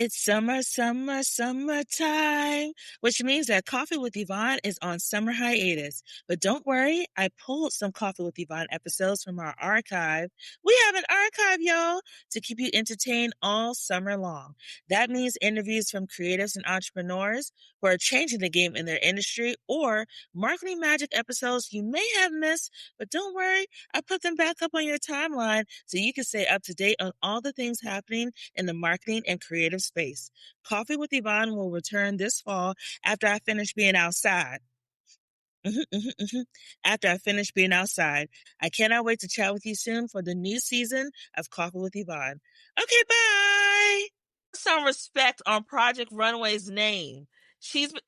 It's summer, summer, summertime, which means that Coffee with Yvonne is on summer hiatus. But don't worry, I pulled some Coffee with Yvonne episodes from our archive. We have an archive, y'all, to keep you entertained all summer long. That means interviews from creatives and entrepreneurs who are changing the game in their industry, or marketing magic episodes you may have missed. But don't worry, I put them back up on your timeline so you can stay up to date on all the things happening in the marketing and creative space. Coffee with Yvonne will return this fall after I finish being outside. After I finish being outside. I cannot wait to chat with you soon for the new season of Coffee with Yvonne. Okay, bye. Some respect on Project Runway's name. She's been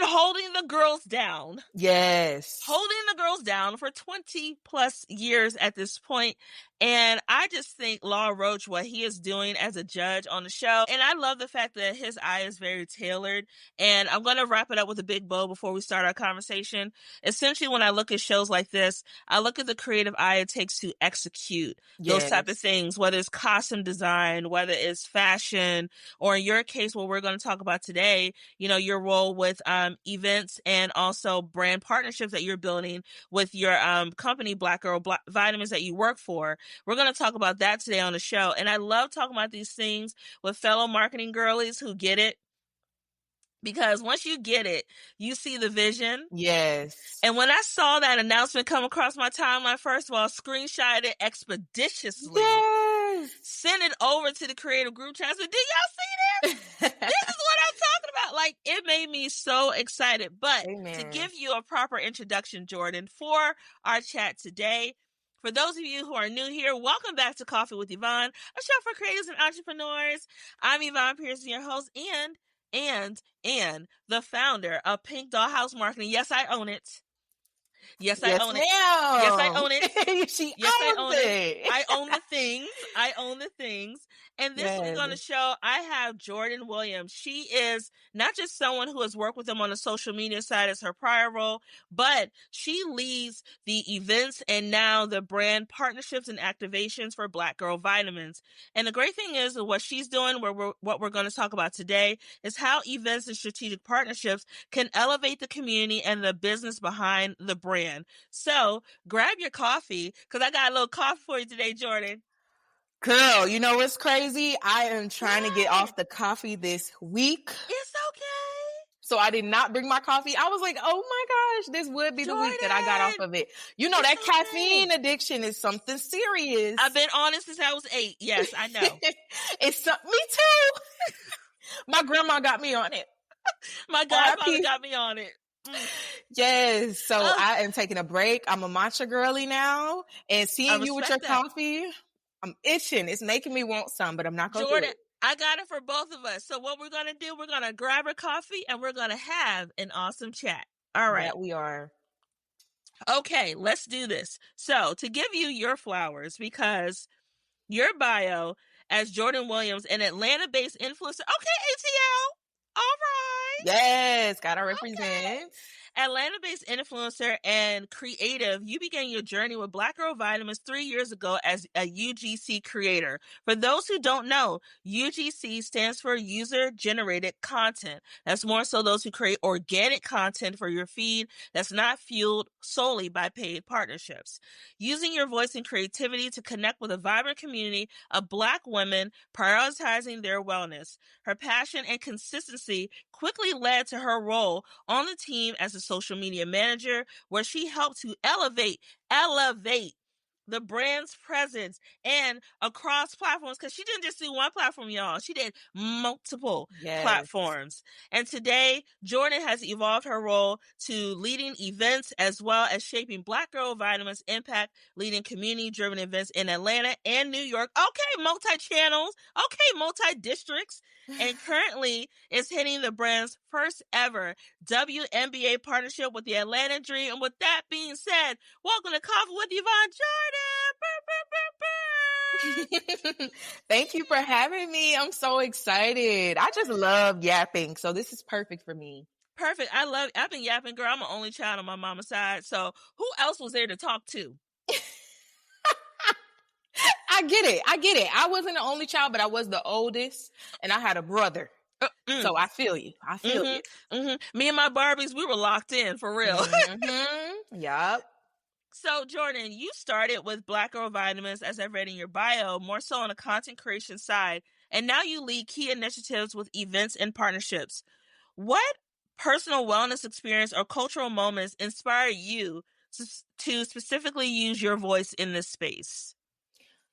holding the girls down. Yes. Holding the girls down for 20 plus years at this point. And I just think Law Roach, what he is doing as a judge on the show, and I love the fact that his eye is very tailored. And I'm going to wrap it up with a big bow before we start our conversation. Essentially, when I look at shows like this, I look at the creative eye it takes to execute those type of things, whether it's costume design, whether it's fashion, or in your case, what we're going to talk about today, you know, your role with events and also brand partnerships that you're building with your company, Black Girl Vitamins, that you work for. We're going to talk about that today on the show. And I love talking about these things with fellow marketing girlies who get it. Because once you get it, you see the vision. Yes. And when I saw that announcement come across my timeline, first of all, screenshot it expeditiously. Yes. Send it over to the creative group chat. I said, did y'all see this? This is what I'm talking about. Like, it made me so excited. But to give you a proper introduction, Joyrdan, for our chat today, for those of you who are new here, welcome back to Coffee with Yvonne, a show for creators and entrepreneurs. I'm Yvonne Pearson, your host, and the founder of Pink Dollhouse Marketing. Yes, I own it. Yes, I own it. Yes, I own it. I own it. I own the things. I own the things. And this week on the show, I have Joyrdan Williams. She is not just someone who has worked with them on the social media side as her prior role, but she leads the events and now the brand partnerships and activations for Black Girl Vitamins. And the great thing is that what she's doing, what we're going to talk about today, is how events and strategic partnerships can elevate the community and the business behind the brand. So grab your coffee, because I got a little coffee for you today, Joyrdan. Cool. You know what's crazy? I am trying to get off the coffee this week. It's okay. So I did not bring my coffee. I was like, oh my gosh, this would be the week that I got off of it. You know, that caffeine addiction is something serious. I've been on it since I was 8. Yes, I know. Me too. My grandma got me on it. My godfather got me on it. Yes. So I am taking a break. I'm a matcha girly now. And seeing you with your coffee, I'm itching. It's making me want some, but I'm not going to do it. I got it for both of us. So what we're going to do, we're going to grab our coffee and we're going to have an awesome chat. All right. That we are. Okay, let's do this. So to give you your flowers, because your bio as Joyrdan Williams, an Atlanta-based influencer. Okay, ATL. All right. Yes, gotta represent. Okay. Atlanta-based influencer and creative, you began your journey with Black Girl Vitamins 3 years ago as a UGC creator. For those who don't know, UGC stands for User-Generated Content. That's more so those who create organic content for your feed that's not fueled solely by paid partnerships. Using your voice and creativity to connect with a vibrant community of Black women prioritizing their wellness. Her passion and consistency quickly led to her role on the team as a social media manager, where she helped to elevate the brand's presence and across platforms, because she didn't just do one platform, y'all. She did multiple platforms. And today, Joyrdan has evolved her role to leading events as well as shaping Black Girl Vitamins impact, leading community-driven events in Atlanta and New York. Okay, multi-channels. Okay, multi-districts. And currently is hitting the brand's first ever WNBA partnership with the Atlanta Dream. And with that being said, welcome to Coffee with Yvonne, Joyrdan. Thank you for having me. I'm so excited. I just love yapping, so this is perfect for me. Perfect. I've been yapping, girl. I'm an only child on my mama's side. So who else was there to talk to? I get it. I wasn't the only child, but I was the oldest, and I had a brother. So I feel you. Me and my Barbies, we were locked in for real. Yep. So, Jordan, you started with Black Girl Vitamins, as I've read in your bio, more so on the content creation side, and now you lead key initiatives with events and partnerships. What personal wellness experience or cultural moments inspire you to specifically use your voice in this space?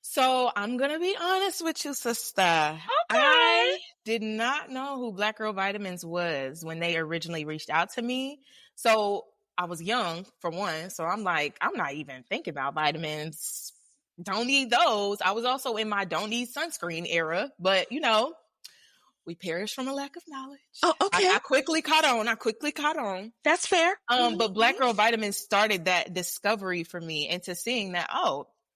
So I'm going to be honest with you, sister. Okay. I did not know who Black Girl Vitamins was when they originally reached out to me. So I was young, for one. So I'm like, I'm not even thinking about vitamins. Don't need those. I was also in my don't need sunscreen era, but we perish from a lack of knowledge. Oh, okay. I quickly caught on. That's fair. But Black Girl Vitamins started that discovery for me into seeing that,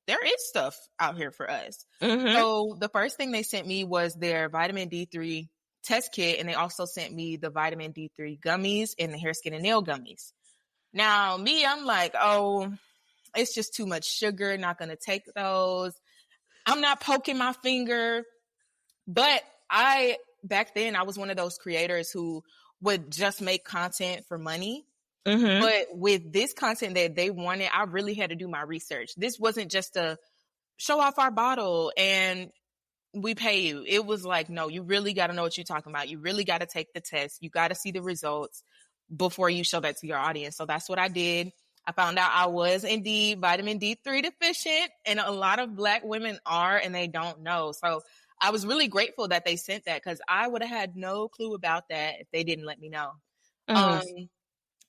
there is stuff out here for us. So the first thing they sent me was their vitamin D3 test kit, and they also sent me the vitamin D3 gummies and the hair, skin, and nail gummies. Now, me, I'm like, it's just too much sugar, not going to take those. I'm not poking my finger. But back then, I was one of those creators who would just make content for money. But with this content that they wanted, I really had to do my research. This wasn't just a show off our bottle and we pay you. It was like, no, you really got to know what you're talking about. You really got to take the test. You got to see the results before you show that to your audience. So that's what I did. I found out I was indeed vitamin D3 deficient, and a lot of Black women are, and they don't know. So I was really grateful that they sent that, because I would have had no clue about that if they didn't let me know.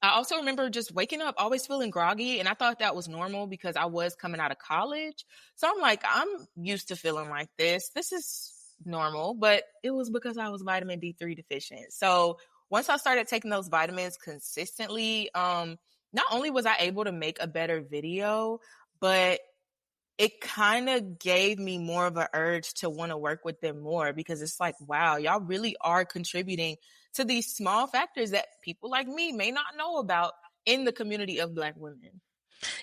I also remember just waking up always feeling groggy, and I thought that was normal because I was coming out of college. So I'm like, I'm used to feeling like this. This is normal, but it was because I was vitamin D3 deficient. So once I started taking those vitamins consistently, not only was I able to make a better video, but it kind of gave me more of an urge to want to work with them more, because it's like, wow, y'all really are contributing to these small factors that people like me may not know about in the community of Black women.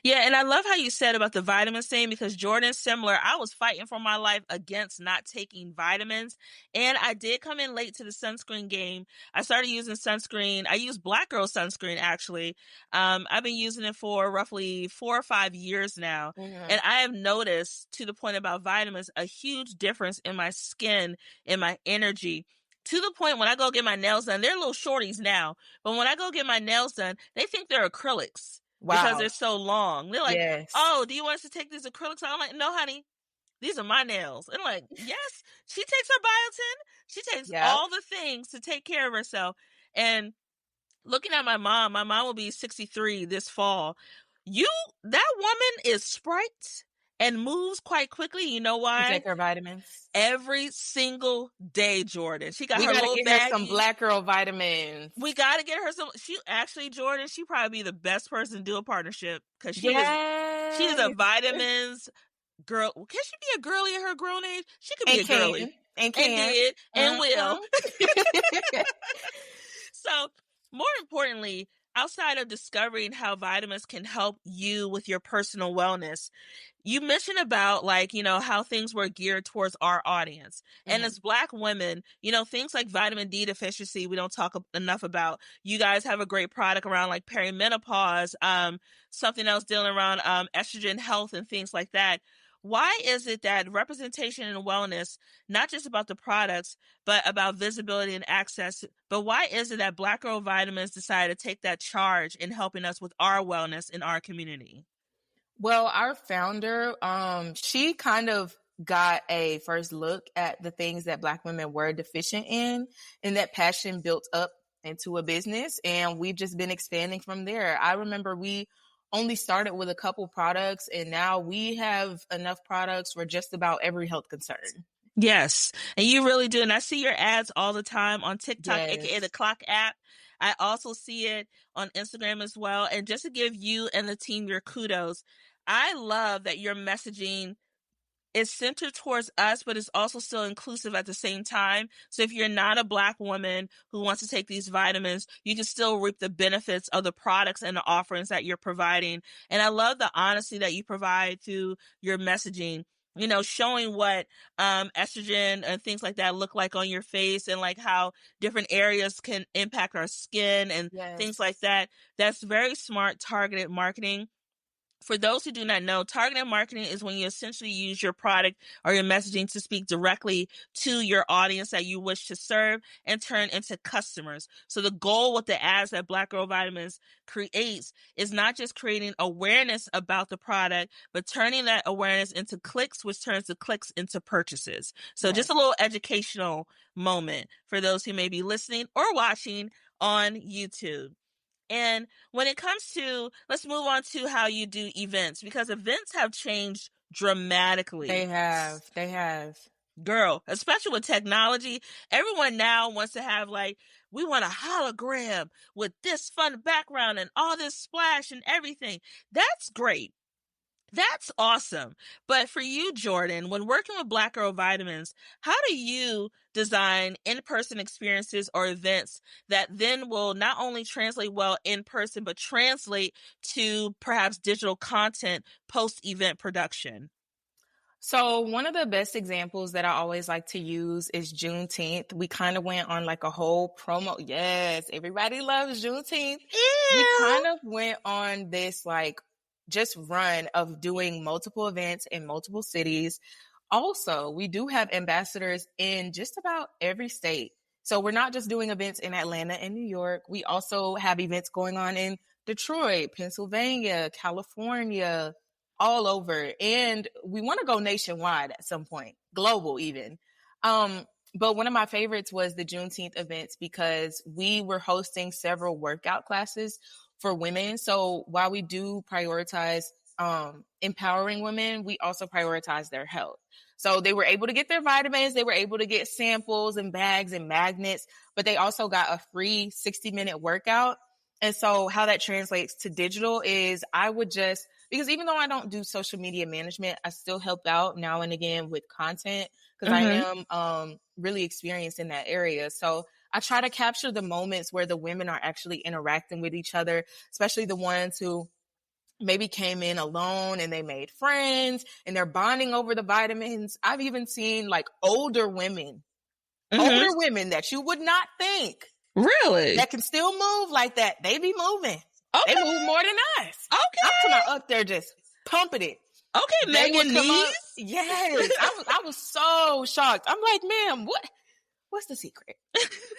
Yeah, and I love how you said about the vitamins thing, because Jordan's similar. I was fighting for my life against not taking vitamins, and I did come in late to the sunscreen game. I started using sunscreen. I use Black Girl sunscreen, actually. I've been using it for roughly 4 or 5 years now, and I have noticed, to the point about vitamins, a huge difference in my skin, in my energy. To the point when I go get my nails done, they're little shorties now, but when I go get my nails done, they think they're acrylics. Wow. Because they're so long. They're like, yes. Oh, do you want us to take these acrylics? I'm like, no, honey, these are my nails. And I'm like, yes, she takes her biotin. She takes all the things to take care of herself. And looking at my mom will be 63 this fall. That woman is sprite and moves quite quickly. You know why? You take her vitamins every single day, Jordan. She got we her gotta little get baggie. Her some Black Girl vitamins. We gotta get her some. Jordan, she probably be the best person to do a partnership, because she is a vitamins girl. Can she be a girly at her grown age? She could be a girly, and did and will. So, more importantly, outside of discovering how vitamins can help you with your personal wellness, you mentioned about, like, how things were geared towards our audience. And as Black women, things like vitamin D deficiency, we don't talk enough about. You guys have a great product around like perimenopause, something else dealing around estrogen health and things like that. Why is it that representation and wellness, not just about the products, but about visibility and access, but why is it that Black Girl Vitamins decided to take that charge in helping us with our wellness in our community? Well, our founder, she kind of got a first look at the things that Black women were deficient in, and that passion built up into a business, and we've just been expanding from there. I remember we only started with a couple products, and now we have enough products for just about every health concern. Yes, and you really do. And I see your ads all the time on TikTok, aka the Clock app. I also see it on Instagram as well. And just to give you and the team your kudos, I love that your messaging is centered towards us, but it's also still inclusive at the same time. So if you're not a Black woman who wants to take these vitamins, you can still reap the benefits of the products and the offerings that you're providing. And I love the honesty that you provide through your messaging. showing what estrogen and things like that look like on your face, and like how different areas can impact our skin and things like that. That's very smart, targeted marketing. For those who do not know, targeted marketing is when you essentially use your product or your messaging to speak directly to your audience that you wish to serve and turn into customers. So the goal with the ads that Black Girl Vitamins creates is not just creating awareness about the product, but turning that awareness into clicks, which turns the clicks into purchases. So just a little educational moment for those who may be listening or watching on YouTube. And when it comes to, let's move on to how you do events, because events have changed dramatically. They have. Girl, especially with technology, everyone now wants to have we want a hologram with this fun background and all this splash and everything. That's great. That's awesome. But for you, Joyrdan, when working with Black Girl Vitamins, how do you design in-person experiences or events that then will not only translate well in person, but translate to perhaps digital content post-event production? So one of the best examples that I always like to use is Juneteenth. We kind of went on like a whole promo. Yes, everybody loves Juneteenth. Ew. We kind of went on this just run of doing multiple events in multiple cities. Also, we do have ambassadors in just about every state. So we're not just doing events in Atlanta and New York. We also have events going on in Detroit, Pennsylvania, California, all over. And we want to go nationwide at some point, global even. But one of my favorites was the Juneteenth events because we were hosting several workout classes for women. So while we do prioritize empowering women, we also prioritize their health. So they were able to get their vitamins, they were able to get samples and bags and magnets, but they also got a free 60-minute workout. And so how that translates to digital is because even though I don't do social media management, I still help out now and again with content because I am really experienced in that area. So I try to capture the moments where the women are actually interacting with each other, especially the ones who maybe came in alone and they made friends and they're bonding over the vitamins. I've even seen older women that you would not think really that can still move like that. They be moving. Okay. They move more than us. Okay. I'm talking about up there just pumping it. Okay, Megan knees. Yes. I was so shocked. I'm like, ma'am, what's the secret?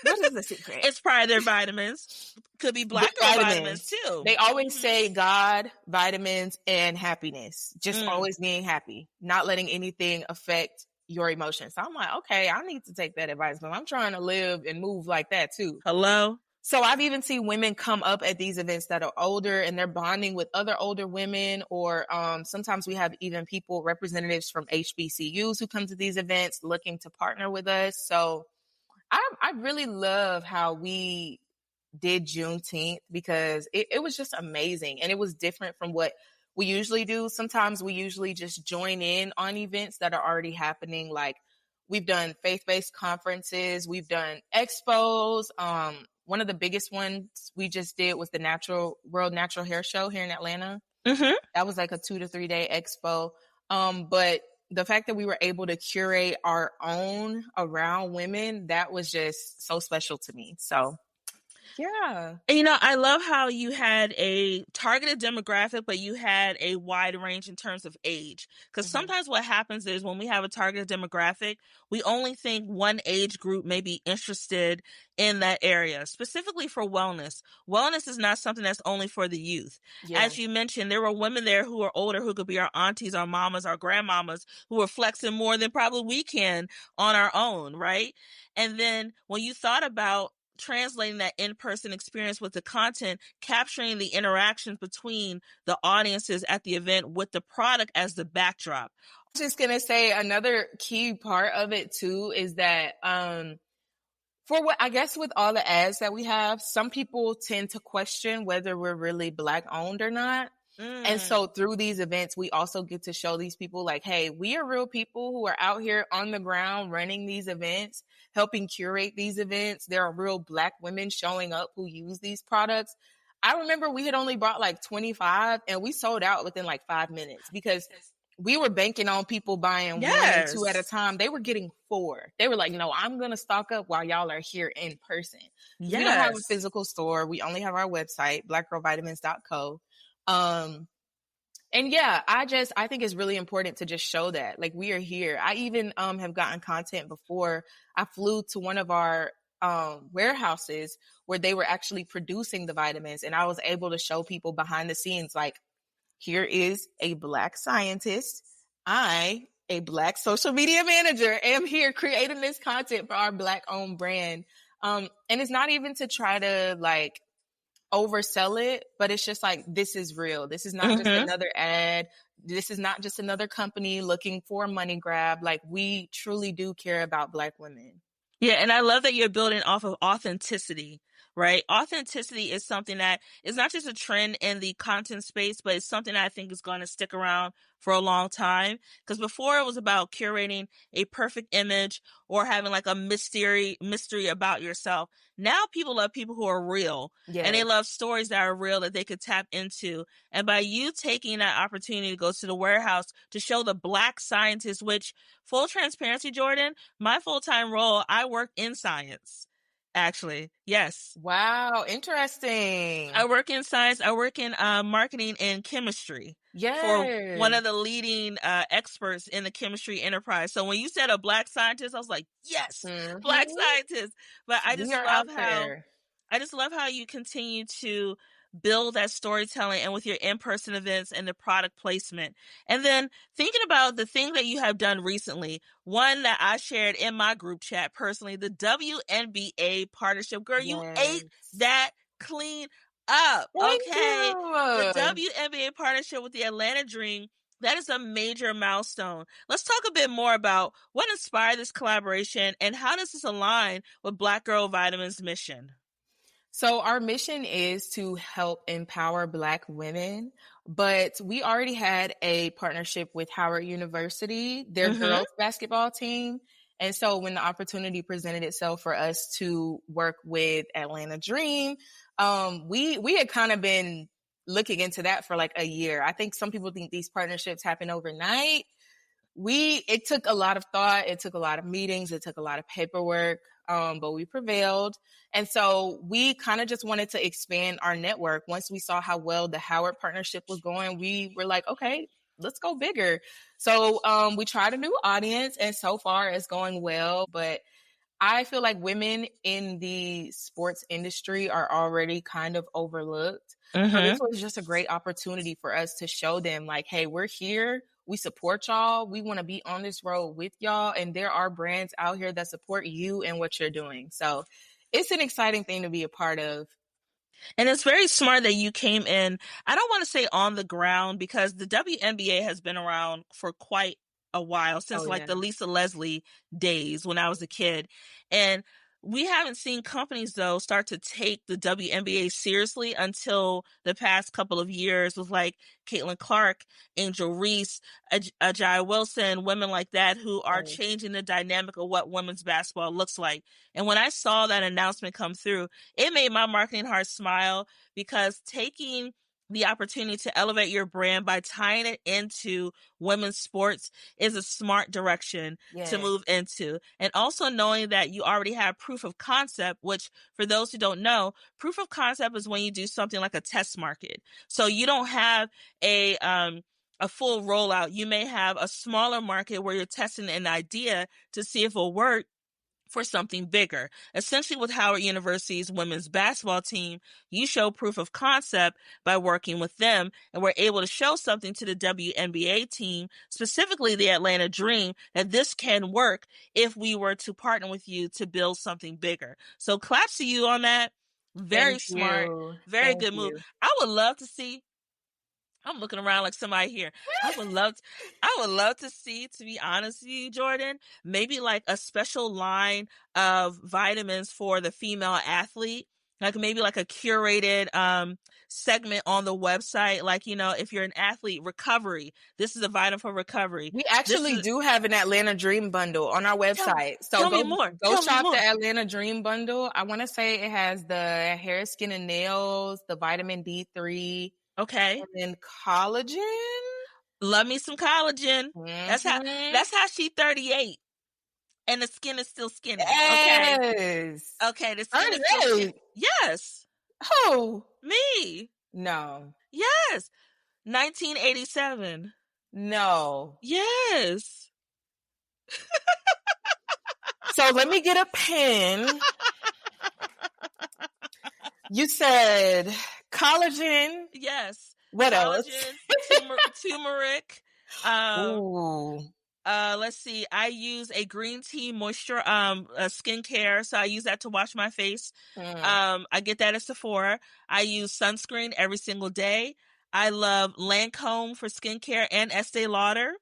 What is the secret? It's probably their vitamins. Could be Black Girl vitamins too. They always say God, vitamins, and happiness. Just always being happy, not letting anything affect your emotions. So I'm like, okay, I need to take that advice because I'm trying to live and move like that too. Hello? So I've even seen women come up at these events that are older and they're bonding with other older women, or sometimes we have even representatives from HBCUs who come to these events looking to partner with us. So I really love how we did Juneteenth because it was just amazing and it was different from what we usually do. Sometimes we usually just join in on events that are already happening. Like we've done faith-based conferences, we've done expos. One of the biggest ones we just did was the World Natural Hair Show here in Atlanta. That was like a 2 to 3 day expo. But the fact that we were able to curate our own around women, that was just so special to me. So yeah. And, I love how you had a targeted demographic, but you had a wide range in terms of age. Because sometimes what happens is when we have a targeted demographic, we only think one age group may be interested in that area, specifically for wellness. Wellness is not something that's only for the youth. Yeah. As you mentioned, there were women there who are older, who could be our aunties, our mamas, our grandmamas, who are flexing more than probably we can on our own, right? And then when you thought about translating that in-person experience with the content, capturing the interactions between the audiences at the event with the product as the backdrop. I was just going to say another key part of it too is that with all the ads that we have, some people tend to question whether we're really Black owned or not. And so through these events, we also get to show these people like, hey, we are real people who are out here on the ground running these events, helping curate these events. There are real Black women showing up who use these products. I remember we had only bought 25 and we sold out within 5 minutes because we were banking on people buying 1 and 2 at a Yes. time. They were getting 4. They were like, no, I'm going to stock up while y'all are here in person. Because we don't have a Yes. physical store. We only have our website, blackgirlvitamins.co. And yeah, I think it's really important to just show that, like, we are here. I even have gotten content before. I flew to one of our warehouses where they were actually producing the vitamins, and I was able to show people behind the scenes, like, here is a Black scientist. I, a Black social media manager, am here creating this content for our Black owned brand. And it's not even to try to like oversell it, but it's just like, this is real. This is not just another ad. This is not just another company looking for a money grab. Like, we truly do care about Black women. Yeah, and I love that you're building off of authenticity, right? Authenticity is something that is not just a trend in the content space, but it's something that I think is going to stick around for a long time. Because before it was about curating a perfect image or having like a mystery about yourself. Now people love people who are real, and they Yes. love stories that are real that they could tap into. And by you taking that opportunity to go to the warehouse to show the Black scientists, which, full transparency, Joyrdan, my full-time role, I work in science, actually. Yes. Wow. Interesting. I work in science. I work in marketing and chemistry for one Yes. of the leading experts in the chemistry enterprise. So when you said a Black scientist, I was like, yes, Black Mm-hmm. scientist. But We are out there. I just love how you continue to build that storytelling and with your in-person events and the product placement. And then thinking about the thing that you have done recently, one that I shared in my group chat personally, the WNBA partnership. Girl, you ate Yes. that clean up, Thank okay? The you. WNBA partnership with the Atlanta Dream, that is a major milestone. Let's talk a bit more about what inspired this collaboration and how does this align with Black Girl Vitamins' mission? So our mission is to help empower Black women, but we already had a partnership with Howard University, their girls basketball team. And so when the opportunity presented itself for us to work with Atlanta Dream, we had kind of been looking into that for like a year. I think some people think these partnerships happen overnight. It took a lot of thought, it took a lot of meetings, it took a lot of paperwork, but we prevailed. And so we kind of just wanted to expand our network. Once we saw how well the Howard partnership was going, we were like, okay, let's go bigger. So we tried a new audience, and so far it's going well. But I feel like women in the sports industry are already kind of overlooked. So this was just a great opportunity for us to show them, like, hey, we're here. We support y'all. We want to be on this road with y'all. And there are brands out here that support you and what you're doing. So it's an exciting thing to be a part of. And it's very smart that you came in, I don't want to say on the ground, because the WNBA has been around for quite a while, since Oh, like yeah. the Lisa Leslie days when I was a kid. And we haven't seen companies, though, start to take the WNBA seriously until the past couple of years with like Caitlin Clark, Angel Reese, Ajay Wilson, women like that who are Yes. changing the dynamic of what women's basketball looks like. And when I saw that announcement come through, it made my marketing heart smile, because taking the opportunity to elevate your brand by tying it into women's sports is a smart direction to Yes. move into. And also knowing that you already have proof of concept, which, for those who don't know, proof of concept is when you do something like a test market. So you don't have a full rollout. You may have a smaller market where you're testing an idea to see if it'll work for something bigger. Essentially, with Howard University's women's basketball team, you show proof of concept by working with them, and we're able to show something to the WNBA team, specifically the Atlanta Dream, that this can work if we were to partner with you to build something bigger. So claps to you on that. Very Thank smart, you. very Thank good move. you. I would love to see, I'm looking around like somebody here. I would love to see, to be honest with you, Joyrdan, maybe like a special line of vitamins for the female athlete. Like maybe like a curated segment on the website. Like, you know, if you're an athlete, recovery, this is a vitamin for recovery. We This actually is, do have an Atlanta Dream bundle on our website. So tell me go more. go Tell me shop the more. Atlanta Dream bundle. I want to say it has the hair, skin, and nails, the vitamin D3, Okay. and then collagen. Love me some collagen. Mm-hmm. That's how she 38 and the skin is still skinny. Okay. Yes. Okay, the skin is still 38. skinny. Yes. Who? Me. No. Yes. 1987. No. Yes. So let me get a pen. You said collagen. Yes. What else? Collagen, turmeric. Ooh. Let's see. I use a green tea moisture skincare, so I use that to wash my face. I get that at Sephora. I use sunscreen every single day. I love Lancome for skincare and Estee Lauder.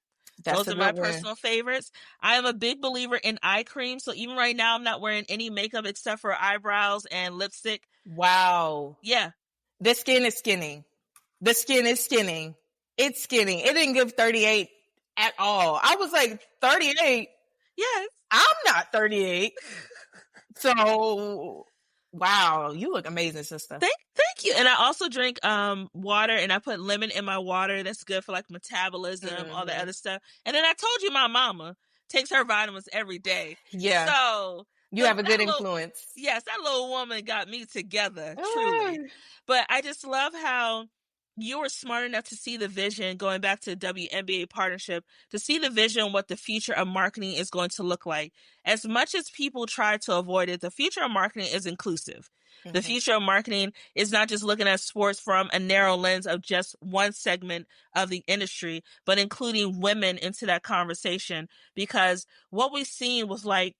That's Those a are my good one. personal favorites. I am a big believer in eye cream, so even right now I'm not wearing any makeup except for eyebrows and lipstick. Wow. Yeah. The skin is skinny. The skin is skinny. It's skinny. It didn't give 38 at all. I was like, 38? Yes. I'm not 38. So, wow, you look amazing, sister. Thank you. And I also drink water, and I put lemon in my water. That's good for like metabolism, all that other stuff. And then I told you my mama takes her vitamins every day. Yeah. So you have a good influence. Yes, that little woman got me together, truly. But I just love how you were smart enough to see the vision, going back to the WNBA partnership, to see the vision what the future of marketing is going to look like. As much as people try to avoid it, the future of marketing is inclusive. The future of marketing is not just looking at sports from a narrow lens of just one segment of the industry, but including women into that conversation. Because what we've seen was like,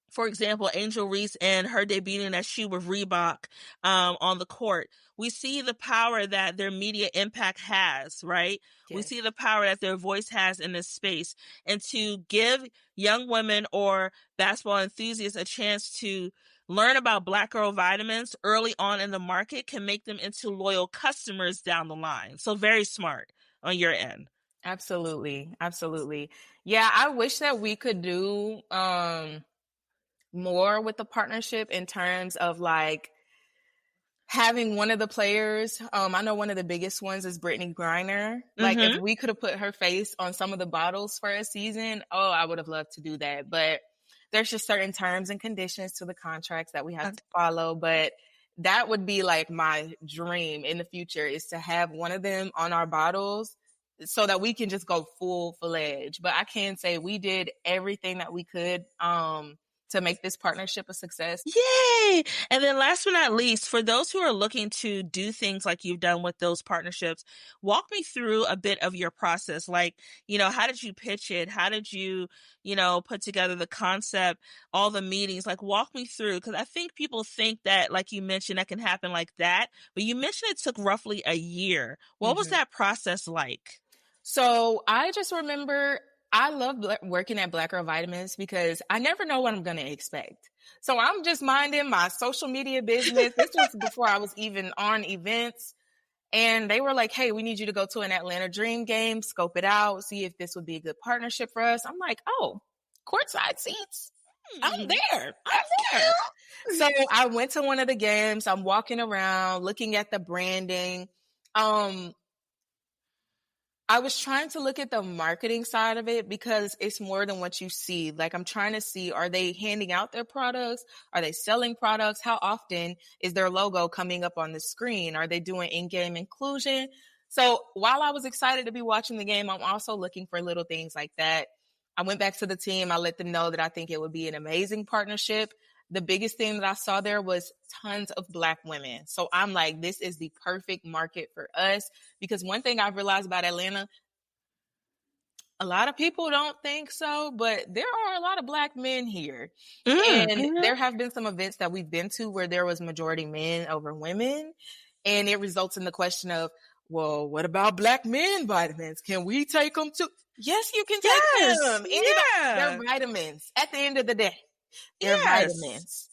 for example, Angel Reese and her debuting that shoe with Reebok on the court. We see the power that their media impact has, right? Yes. We see the power that their voice has in this space. And to give young women or basketball enthusiasts a chance to learn about Black Girl Vitamins early on in the market can make them into loyal customers down the line. So very smart on your end. Absolutely. Absolutely. Yeah, I wish that we could do more with the partnership in terms of like having one of the players. I know one of the biggest ones is Brittany Griner. Like if we could have put her face on some of the bottles for a season, I would have loved to do that. But there's just certain terms and conditions to the contracts that we have to follow. But that would be like my dream in the future, is to have one of them on our bottles so that we can just go full-fledged. But I can say we did everything that we could to make this partnership a success. Yay! And then last but not least, for those who are looking to do things like you've done with those partnerships, walk me through a bit of your process. Like, how did you pitch it? How did you, put together the concept, all the meetings? Like, walk me through, because I think people think that, like you mentioned, that can happen like that. But you mentioned it took roughly a year. What was that process like? So I just remember I love working at Black Girl Vitamins because I never know what I'm going to expect. So I'm just minding my social media business. This was before I was even on events. And they were like, hey, we need you to go to an Atlanta Dream game, scope it out, see if this would be a good partnership for us. I'm like, courtside seats. I'm there. So I went to one of the games. I'm walking around, looking at the branding. I was trying to look at the marketing side of it because it's more than what you see. Like I'm trying to see, are they handing out their products? Are they selling products? How often is their logo coming up on the screen? Are they doing in-game inclusion? So while I was excited to be watching the game, I'm also looking for little things like that. I went back to the team. I let them know that I think it would be an amazing partnership. The biggest thing that I saw there was tons of Black women. So I'm like, this is the perfect market for us, because one thing I've realized about Atlanta, a lot of people don't think so, but there are a lot of Black men here. And there have been some events that we've been to where there was majority men over women. And it results in the question of, well, what about Black men vitamins? Can we take them too? Yes, you can take them. They're vitamins at the end of the day. They're vitamins.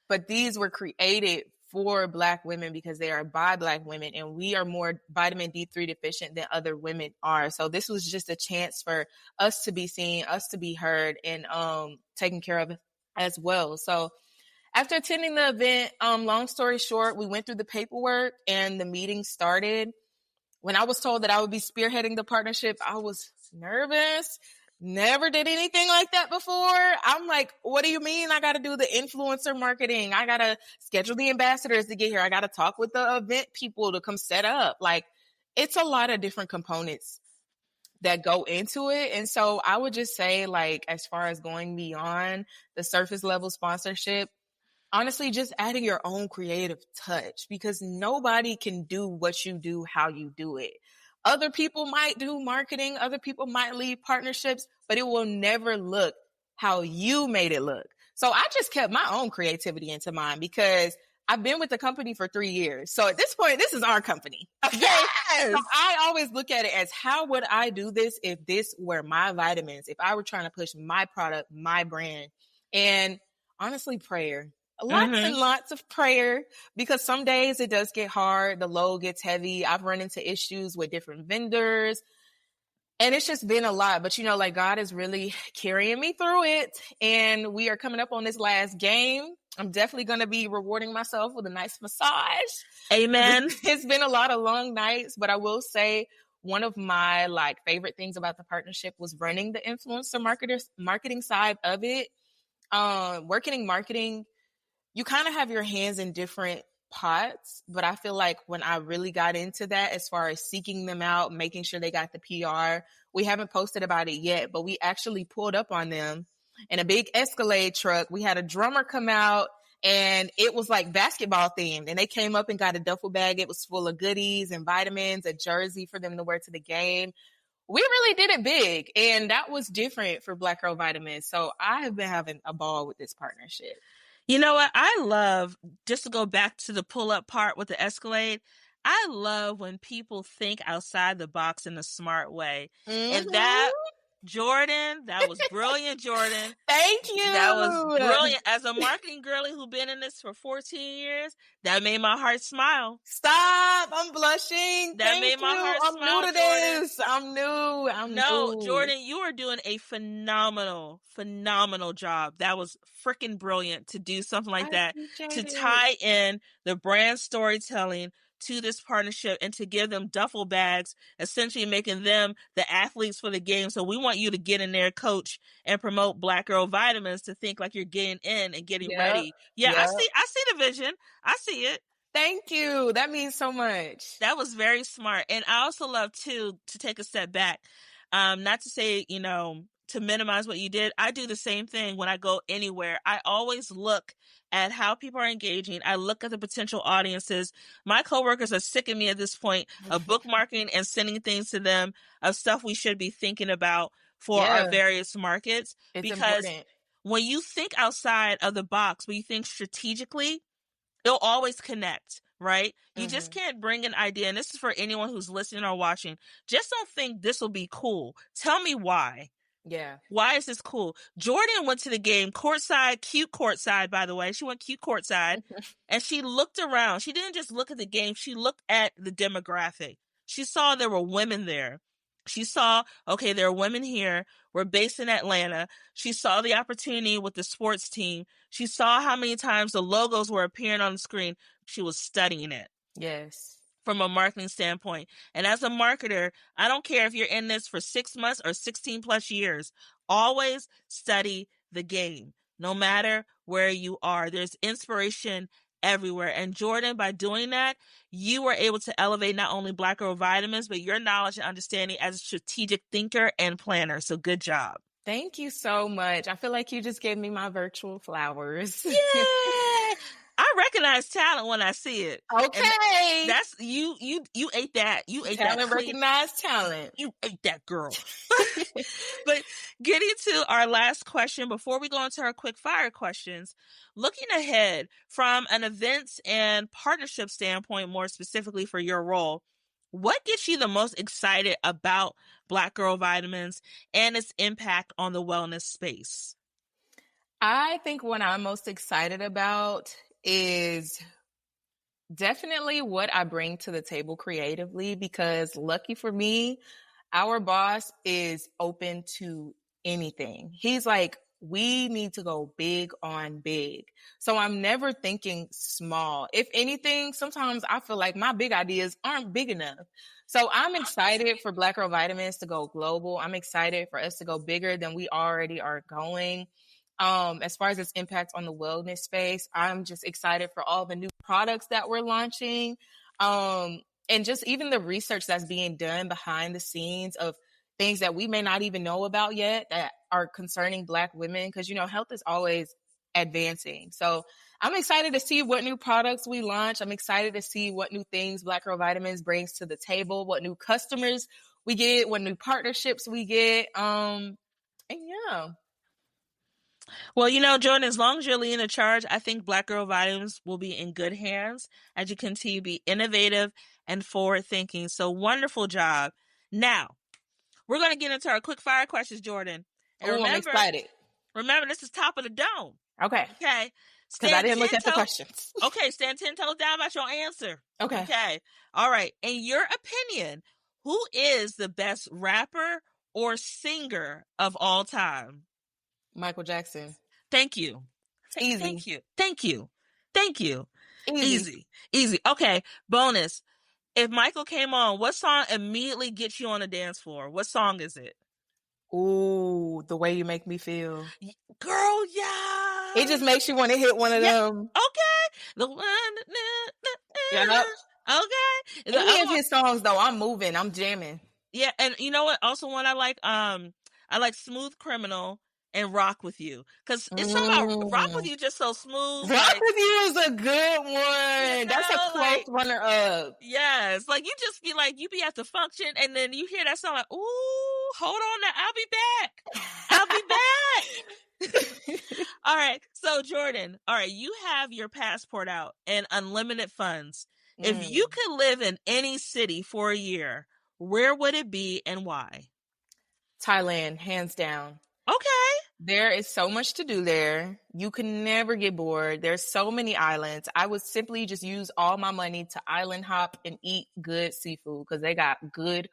But these were created for Black women because they are by Black women, and we are more vitamin D3 deficient than other women are. So this was just a chance for us to be seen, us to be heard, and taken care of as well. So after attending the event, long story short, we went through the paperwork and the meeting started. when I was told that I would be spearheading the partnership, I was nervous. Never did anything like that before. I'm like, what do you mean? I got to do the influencer marketing. I got to schedule the ambassadors to get here. I got to talk with the event people to come set up. Like, it's a lot of different components that go into it. And so I would just say, like, as far as going beyond the surface level sponsorship, honestly, just adding your own creative touch, because nobody can do what you do, how you do it. Other people might do marketing, other people might lead partnerships, but it will never look how you made it look. So I just kept my own creativity into mind, because I've been with the company for 3 years. So at this point, this is our company. Okay. Yes. So I always look at it as, how would I do this if this were my vitamins, if I were trying to push my product, my brand? And honestly, prayer. Lots and lots of prayer, because some days it does get hard. The load gets heavy. I've run into issues with different vendors, and it's just been a lot. But, you know, like, God is really carrying me through it. And we are coming up on this last game. I'm definitely going to be rewarding myself with a nice massage. Amen. It's been a lot of long nights, but I will say one of my like favorite things about the partnership was running the influencer marketing side of it. Working in marketing, you kind of have your hands in different pots, but I feel like when I really got into that, as far as seeking them out, making sure they got the PR, we haven't posted about it yet, but we actually pulled up on them in a big Escalade truck. We had a drummer come out, and it was like basketball themed, and they came up and got a duffel bag. It was full of goodies and vitamins, a jersey for them to wear to the game. We really did it big, and that was different for Black Girl Vitamins. So I have been having a ball with this partnership. You know what? I love, just to go back to the pull-up part with the Escalade, I love when people think outside the box in a smart way. And that, Joyrdan, that was brilliant, Joyrdan. Thank you. That was brilliant. As a marketing girly who's been in this for 14 years, that made my heart smile. Stop. I'm blushing. That made my heart smile, new to Joyrdan. this. I'm new. No, Joyrdan, you are doing a phenomenal job. That was freaking brilliant to do something like that, to tie in the brand storytelling to this partnership and to give them duffel bags, essentially making them the athletes for the game. So we want you to get in there, coach, and promote Black Girl Vitamins, to think like you're getting in and getting ready. Yeah, yep. I see the vision. I see it. Thank you. That means so much. That was very smart. And I also love, too, to take a step back. Not to say, you know, to minimize what you did. I do the same thing when I go anywhere. I always look at how people are engaging. I look at the potential audiences. My coworkers are sick of me at this point of bookmarking and sending things to them of stuff we should be thinking about for our various markets. It's because important. When you think outside of the box, when you think strategically, it'll always connect, right? You just can't bring an idea. And this is for anyone who's listening or watching. Just don't think this will be cool. Tell me why. Yeah. Why is this cool? Joyrdan went to the game courtside, cute courtside, by the way. She went cute courtside, and she looked around. She didn't just look at the game. She looked at the demographic. She saw there were women there. She saw, okay, there are women here. We're based in Atlanta. She saw the opportunity with the sports team. She saw how many times the logos were appearing on the screen. She was studying it. Yes. From a marketing standpoint. And as a marketer, I don't care if you're in this for 6 months or 16 plus years, always study the game, no matter where you are. There's inspiration everywhere. And Joyrdan, by doing that, you were able to elevate not only Black Girl Vitamins, but your knowledge and understanding as a strategic thinker and planner. So good job. Thank you so much. I feel like you just gave me my virtual flowers. Yeah. I recognize talent when I see it. Okay. And that's you ate that. You ate talent, that. Recognize talent. You ate that, girl. But getting to our last question before we go into our quick fire questions, looking ahead from an events and partnership standpoint, more specifically for your role, what gets you the most excited about Black Girl Vitamins and its impact on the wellness space? I think what I'm most excited about is definitely what I bring to the table creatively, because lucky for me, our boss is open to anything. He's like, we need to go big on big. So I'm never thinking small. If anything, sometimes I feel like my big ideas aren't big enough. So I'm excited for Black Girl Vitamins to go global. I'm excited for us to go bigger than we already are going. As far as its impact on the wellness space, I'm just excited for all the new products that we're launching. And just even the research that's being done behind the scenes of things that we may not even know about yet that are concerning Black women, because, you know, health is always advancing. So I'm excited to see what new products we launch. I'm excited to see what new things Black Girl Vitamins brings to the table, what new customers we get, what new partnerships we get. And yeah. Well, you know, Jordan, as long as you're leading the charge, I think Black Girl Vitamins will be in good hands as you continue to be innovative and forward thinking. So wonderful job. Now, we're going to get into our quick fire questions, Jordan. And Oh, I'm excited. Remember, this is top of the dome. Okay. Okay. Because I didn't look at the questions. Okay, stand 10 toes down about your answer. Okay. Okay. All right. In your opinion, who is the best rapper or singer of all time? Michael Jackson. Thank you. Easy. Thank you. Thank you. Thank you. Easy. Easy. Okay. Bonus. If Michael came on, what song immediately gets you on the dance floor? What song is it? Ooh, The Way You Make Me Feel. Girl, yeah. It just makes you want to hit one of them. Okay. The one. Yep. Okay. Any of his songs, though, I'm moving. I'm jamming. Yeah, and you know what? Also, one I like Smooth Criminal and Rock With You, because it's somehow Rock With You just so smooth. Rock With You is a good one. You know, that's a close runner up. Yes, like you just be like you be at the function, and then you hear that song like, ooh, hold on, now I'll be back. I'll be back. All right, so Jordan, all right, you have your passport out and unlimited funds. If you could live in any city for a year, where would it be and why? Thailand, hands down. Okay. There is so much to do there. You can never get bored. There's so many islands. I would simply just use all my money to island hop and eat good seafood because they got good,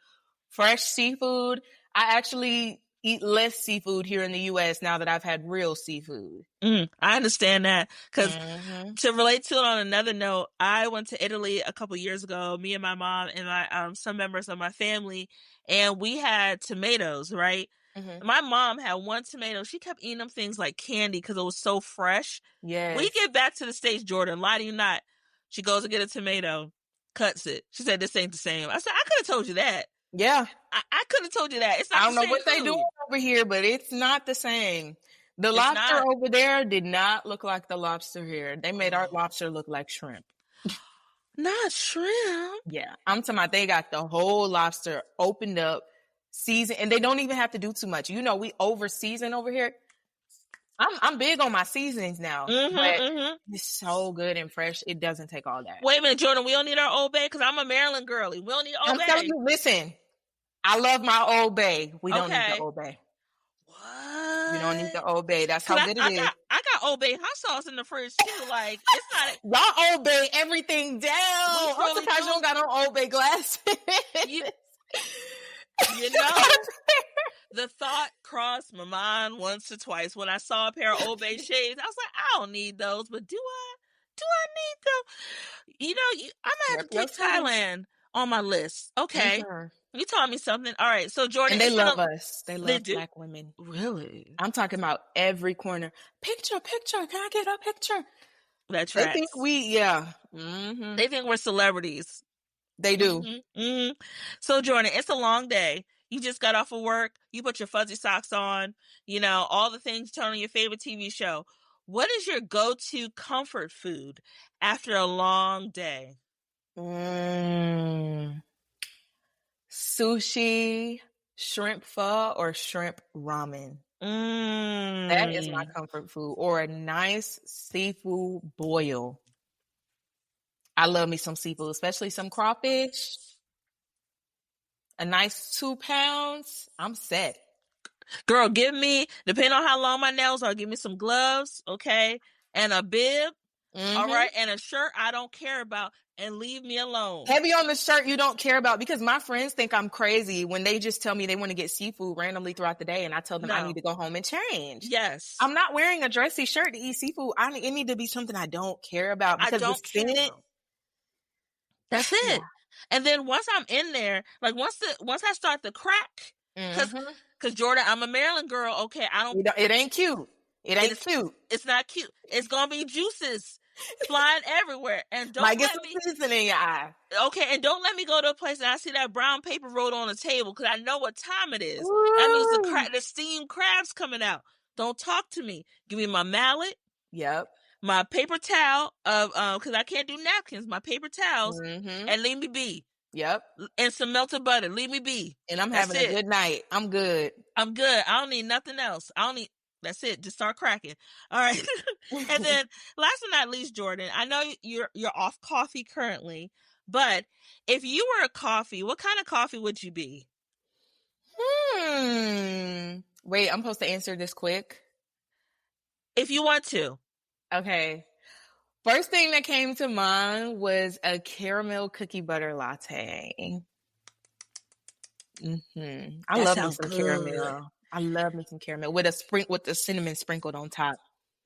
fresh seafood. I actually eat less seafood here in the U.S. now that I've had real seafood. I understand that because to relate to it on another note, I went to Italy a couple years ago, me and my mom and my some members of my family, and we had tomatoes, right? My mom had one tomato. She kept eating them things like candy because it was so fresh. Yes. We get back to the States, Jordan, lie to you not. She goes to get a tomato, cuts it. She said, this ain't the same. I said, I could have told you that. Yeah. I could have told you that. It's not the same. I don't know what they do over here, but it's not the same. The lobster over there did not look like the lobster here. They made our lobster look like shrimp. Not shrimp. Yeah. I'm talking about they got the whole lobster opened up, seasoned, and they don't even have to do too much. You know, we over season over here. I'm big on my seasonings now, but it's so good and fresh. It doesn't take all that. Wait a minute, Jordan. We don't need our Old Bay because I'm a Maryland girlie. We don't need Old Bay. I'm telling you, listen. I love my Old Bay. We don't need the Old Bay. What? We don't need the Old Bay. That's how good it is. I got Old Bay hot sauce in the fridge too. Like it's not. Y'all Old Bay everything down. I'm surprised you don't got on Old Bay glasses. You know, the thought crossed my mind once or twice when I saw a pair of Old Bay shades. I was like, I don't need those, but do I need them? You know, I might have to take Thailand on my list. Okay. You taught me something. All right. So Jordan, and they love us. They love Black women. Really? I'm talking about every corner. Picture. Can I get a picture? That tracks. They think They think we're celebrities. They do. So Jordan, it's a long day. You just got off of work. You put your fuzzy socks on. You know, all the things turn on your favorite TV show. What is your go-to comfort food after a long day? Sushi, shrimp pho, or shrimp ramen. That is my comfort food. Or a nice seafood boil. I love me some seafood, especially some crawfish. A nice 2 pounds. I'm set. Girl, give me, depending on how long my nails are, give me some gloves, okay? And a bib. All right. And a shirt I don't care about, and leave me alone. Heavy on the shirt you don't care about, because my friends think I'm crazy when they just tell me they want to get seafood randomly throughout the day, and I tell them I need to go home and change. Yes. I'm not wearing a dressy shirt to eat seafood. It need to be something I don't care about, because I don't care. That's it. Yeah. And then once I'm in there, like once I start to crack, because Jordan, I'm a Maryland girl. Okay, it ain't cute. It ain't cute. It's not cute. It's gonna be juices flying everywhere, and don't might get some seasoning in your eye. Okay, and don't let me go to a place and I see that brown paper rolled on the table, because I know what time it is. Ooh. That means the steamed crabs coming out. Don't talk to me. Give me my mallet. Yep. My paper towel because I can't do napkins. My paper towels, and leave me be. Yep. And some melted butter. Leave me be. And I'm having a good night. I'm good. I don't need nothing else. That's it. Just start cracking. All right. And then last but not least, Jordan, I know you're off coffee currently, but if you were a coffee, what kind of coffee would you be? Wait, I'm supposed to answer this quick? If you want to. Okay. First thing that came to mind was a caramel cookie butter latte. I love me some caramel. I love me some caramel with the cinnamon sprinkled on top.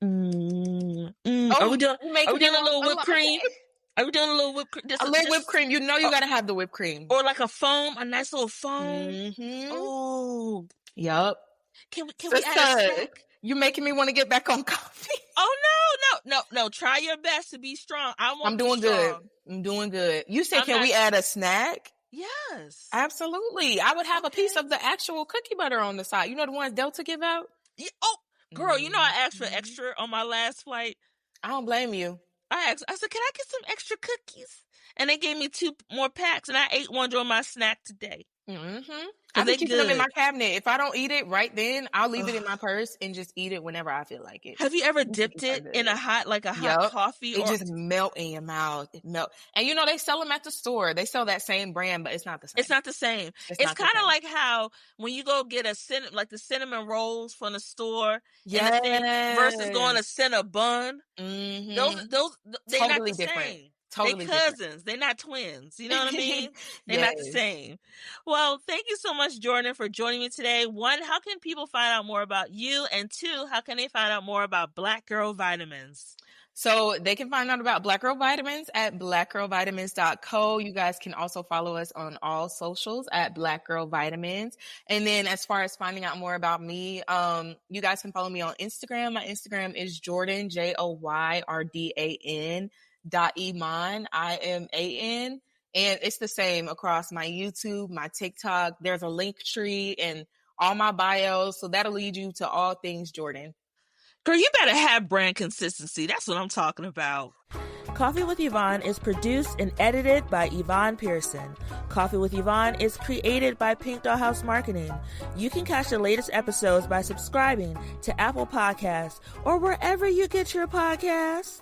Are we doing a little whipped cream? Are we doing a little whipped cream? Whipped cream. You know you gotta have the whipped cream. Or like a nice little foam. Oh. Yup. Can we add a snack? You're making me want to get back on coffee. Oh no. Try your best to be strong. I'm doing good. I'm doing good. You said, can we add a snack? Yes. Absolutely. I would have a piece of the actual cookie butter on the side. You know the ones Delta give out? Yeah. Oh, girl, you know I asked for extra on my last flight. I don't blame you. I said, can I get some extra cookies? And they gave me 2 more packs, and I ate one during my snack today. I be keeping them in my cabinet. If I don't eat it right then, I'll leave it in my purse and just eat it whenever I feel like it. Have you ever dipped it in a hot coffee? It just melt in your mouth. It melt. And you know, they sell them at the store. They sell that same brand, but it's not the same. It's not the same. It's kind of like how when you go get the cinnamon rolls from the store, versus going to Cinnabon. Those they're totally not the different. Same. Totally they're cousins. Different. They're not twins. You know what I mean? They're not the same. Well, thank you so much, Jordan, for joining me today. 1, how can people find out more about you? And 2, how can they find out more about Black Girl Vitamins? So they can find out about Black Girl Vitamins at blackgirlvitamins.co. You guys can also follow us on all socials at Black Girl Vitamins. And then as far as finding out more about me, you guys can follow me on Instagram. My Instagram is Joyrdan, JOYRDAN .Iman, IMAN. And it's the same across my YouTube, my TikTok. There's a link tree and all my bios. So that'll lead you to all things Jordan. Girl, you better have brand consistency. That's what I'm talking about. Coffee with Yvonne is produced and edited by Yvonne Pearson. Coffee with Yvonne is created by Pink Dollhouse Marketing. You can catch the latest episodes by subscribing to Apple Podcasts or wherever you get your podcasts.